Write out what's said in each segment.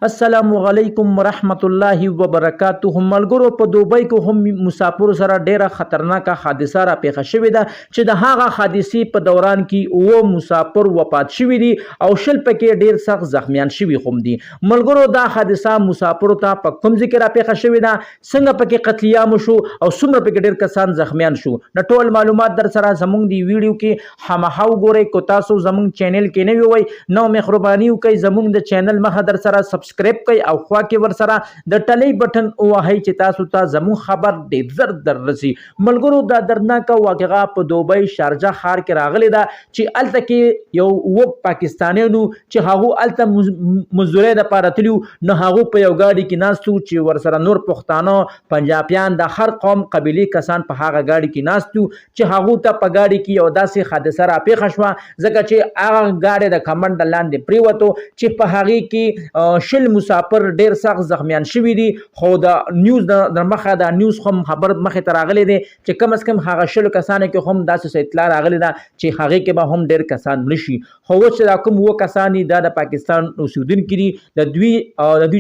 السلام علیکم ورحمت الله وبرکاته. ملګرو په دوبۍ کې هم مسافر سره ډیره خطرناکه حادثه را پیښه شوې ده چې د هغه حادثې په دوران کې اوه مسافر وفات شوي دي او شل پکې ډیر سخت زخمیان شوي هم دي. ملګرو دا حادثه مسافرو ته په کوم ځای کې را پیښه شوې ده، څنګه پکې قتل عام شو او څومره پکې ډیر کسان زخمیان شو، نو ټول معلومات در سره زمونږ دی ویډیو کې هماهاو ګورئ. کو تاسو زمونږ چینل کې نه وي نو مهرباني وکړئ زمونږ د چینل مخه در سره سبسکرایب کړئ او خوا کې ور سره د ټلۍ بټن ووهئ چې تاسو ته زموږ خبر ډېر زر در رسي. ملګرو دا دردناکه واقعه په دوبۍ شارجه ښار کې راغلې ده چې هلته کې یو اووه پاکستانیانو چې هغو هلته مزدورۍ دپاره تلي وو، نو هغو په یو ګاډي کې ناست وو چې ورسره نور پښتانه پنجابیان د هر قوم قبیلې کسان په هغه ګاډي کې ناست وو چې هغو ته په ګاډي کې یو داسې حادثه را پیښه شوه ځکه چې هغه ګاډی د کمنډ لاندې پرېوتو چې په هغې کې شل مسافر ډیر سخت زخمیان شوي دي. خو د نیوز د مخه د نیوز هم خبر مخې ته راغلی دی چې کم از کم هغه شلو کسانو کې هم داسې اطلاع راغلی ده چې هغې کې به هم ډیر کسان مړه شي. خو اوس چې دا کوم اووه کسان دي دا د پاکستان اوسېدونکي دي، د دوی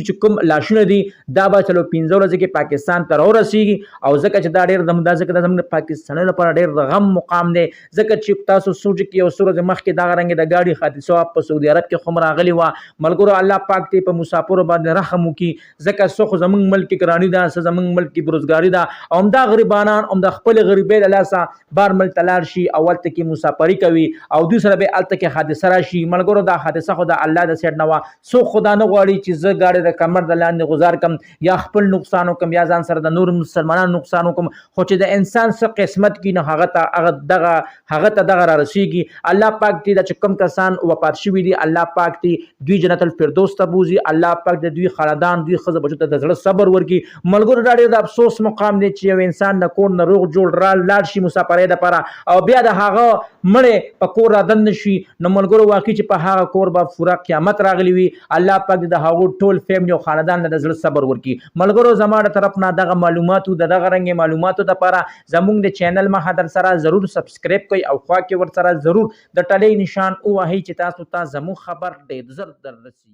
چې کوم لاشونه دي دا به چلو 15 ورځې کې پاکستان ته راورسېږي او ځکه چې دا ډېر ځکه دا زموږ پاکستانیانو لپاره ډېر د غم مقام دی ځکه چې تاسو سوچ کې یو څو ورځې مخکې دغه رنګې د ګاډي حادثه په سعودي عرب کې هم راغلې وه. ملګرو الله پاک دې په مسافرو باندې رحم وکړي ځکه څه خو زموږ ملک کې ګراني ده، څه زموږ ملک کې بروزګاري ده او همدا غریبانان هم د خپلې غریبۍ له لاسه بار ملک ته لاړ شي او هلته کې مسافري کوي او دوی سره به هلته کې حادثه راشي. ملګرو دا حادثه خو د الله د سایډ نه وه، څوک خو دا نه غواړي چې زه ګاډی د کمر د لاندې غزار کم یا خپل نقصان وکم یا ځان سره د نور مسلمانانو نقصان وکم، خو چې د انسان څه قسمت کې نو هغه ته دغه را رسیږي. الله پاک دې دا چې کوم کسان وفات شوي دي الله پاک دې دوی جنت الفردوس ته بوزي، الله پاک د دوی خاندان دوی ښځه بچو ته د زړه صبر ورکړي. ملګرو دا ډېر د افسوس مقام دی چې یو انسان د کور نه روغ جوړ لاړ شي مسافرۍ دپاره او بیا د هغه مړی په کور رادننه شي، نو ملګرو واقعي چې په هغه کور به پوره قیامت راغلی وي. الله پاک د هغو ټول فیملي او خاندان له د زړه صبر ورکړي. ملګرو زما د طرف نه دغه معلوماتو د دغه رنګې معلوماتو دپاره زموږ د چینل مخه در سره ضرور سبسکرایب کړئ او خوا کې ور سره ضرور د ټلۍ نشان ووهئ چې تاسو ته زموږ خبر ډېر زر در رسي.